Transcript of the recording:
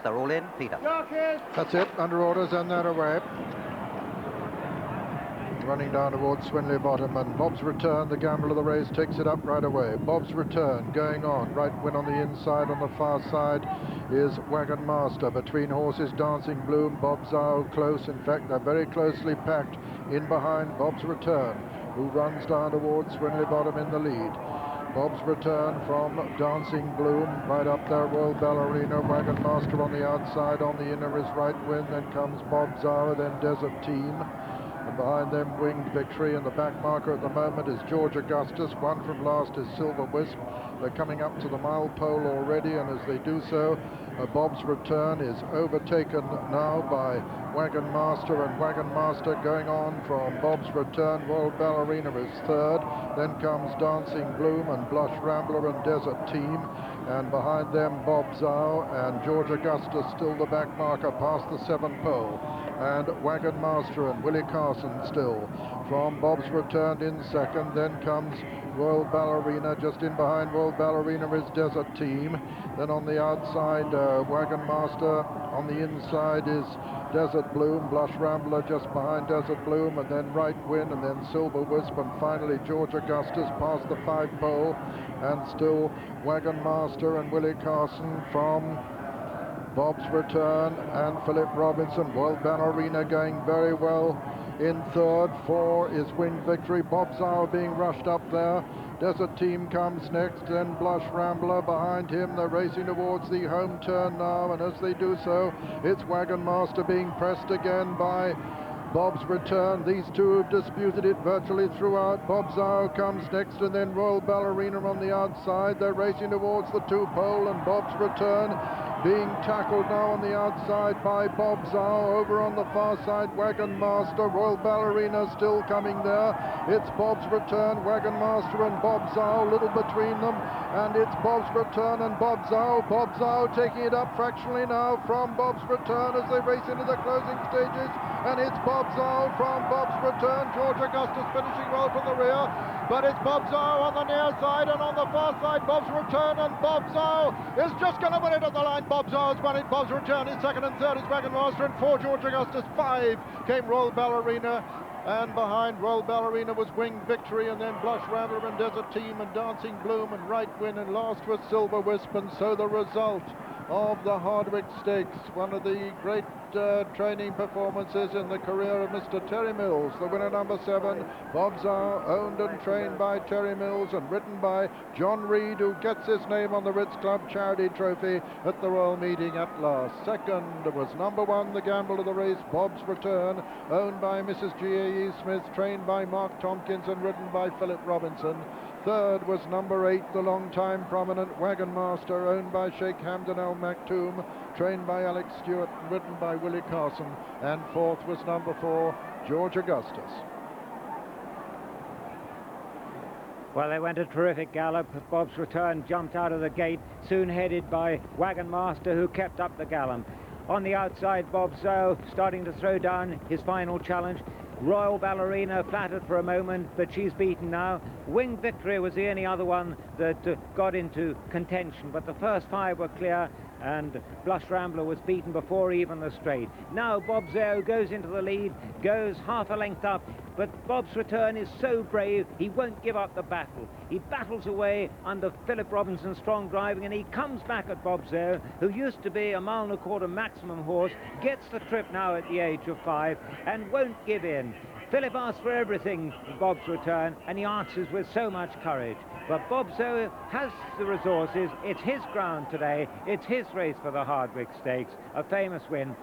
they're all in. Peter. That's it, under orders and they're away. Running down towards Swinley Bottom, and Bob's Return, the gamble of the race, takes it up right away. Bob's Return going on. Right win on the inside. On the far side is Wagon Master. Between horses, Dancing Bloom, Bobzao close. In fact, they're very closely packed in behind Bob's Return, who runs down towards Swinley Bottom in the lead. Bob's Return from Dancing Bloom, right up there, Royal Ballerina, Wagon Master on the outside. On the inner is Right Win, then comes Bobzao, then Desert Team. And behind them, Winged Victory, and the back marker at the moment is George Augustus. One from last is Silver Wisp. They're coming up to the mile pole already, and as they do so, Bob's Return is overtaken now by Wagon Master, and Wagon Master going on from Bob's Return. Royal Ballerina is third. Then comes Dancing Bloom and Blush Rambler and Desert Team. And behind them, Bobzao and George Augustus still the back marker past the 7 pole. And Wagon Master and Willie Carson still. From Bob's Return in second, then comes Royal Ballerina. Just in behind Royal Ballerina is Desert Team. Then on the outside, Wagon Master. On the inside is Desert Bloom, Blush Rambler just behind Desert Bloom, and then Right Win, and then Silver Wisp, and finally George Augustus past the 5 pole, and still Wagon Master and Willie Carson from Bob's Return and Philip Robinson. Royal Ballerina going very well in third. 4 is Winged Victory. Bobzao being rushed up there. Desert Team comes next, then Blush Rambler behind him. They're racing towards the home turn now, and as they do so, it's Wagon Master being pressed again by Bob's Return. These two have disputed it virtually throughout. Bobzao comes next, and then Royal Ballerina on the outside. They're racing towards the 2 pole, and Bob's Return being tackled now on the outside by Bobzao. Over on the far side, Wagon Master. Royal Ballerina still coming there. It's Bob's Return, Wagon Master and Bobzao, little between them, and it's Bob's Return and Bobzao. Bobzao taking it up fractionally now from Bob's Return as they race into the closing stages, and it's Bobzao from Bob's Return. George Augustus finishing well from the rear, but it's Bobzao on the near side, and on the far side, Bob's Return, and Bobzao is just going to win it at the line. Bobzao has won it. Bob's Return is second, and third is Wagon Master, and 4 George Augustus. 5 came Royal Ballerina, and behind Royal Ballerina was Winged Victory, and then Blush Rambler and Desert Team and Dancing Bloom and Right Win, and last was Silver Wisp. And so the result of the Hardwicke Stakes, one of the great training performances in the career of Mr. Terry Mills. The winner, number 7, Bobzao, owned and trained by Terry Mills and ridden by John Reed, who gets his name on the Ritz Club Charity Trophy at the Royal Meeting at last. Second was number 1, the gamble of the race, Bob's Return, owned by Mrs. G.A.E. Smith, trained by Mark Tompkins and ridden by Philip Robinson. Third was number 8, the long-time prominent Wagon Master, owned by Sheikh Hamdan Al Maktoum, trained by Alex Stewart and ridden by Willie Carson. And fourth was number 4, George Augustus. Well, they went a terrific gallop. Bob's Return jumped out of the gate, soon headed by Wagon Master, who kept up the gallop. On the outside, Bobzao starting to throw down his final challenge. Royal Ballerina flattered for a moment, but she's beaten now. Winged Victory was the only other one that got into contention, but the first 5 were clear, and Blush Rambler was beaten before even the straight. Now Bobzao goes into the lead, goes half a length up, but Bob's Return is so brave, he won't give up the battle. He battles away under Philip Robinson's strong driving, and he comes back at Bobzao, who used to be a 1.25 mile maximum horse, gets the trip now at the age of 5, and won't give in. Philip asks for everything in Bob's Return, and he answers with so much courage. But Bobzao has the resources. It's his ground today. It's his race for the Hardwicke Stakes. A famous win.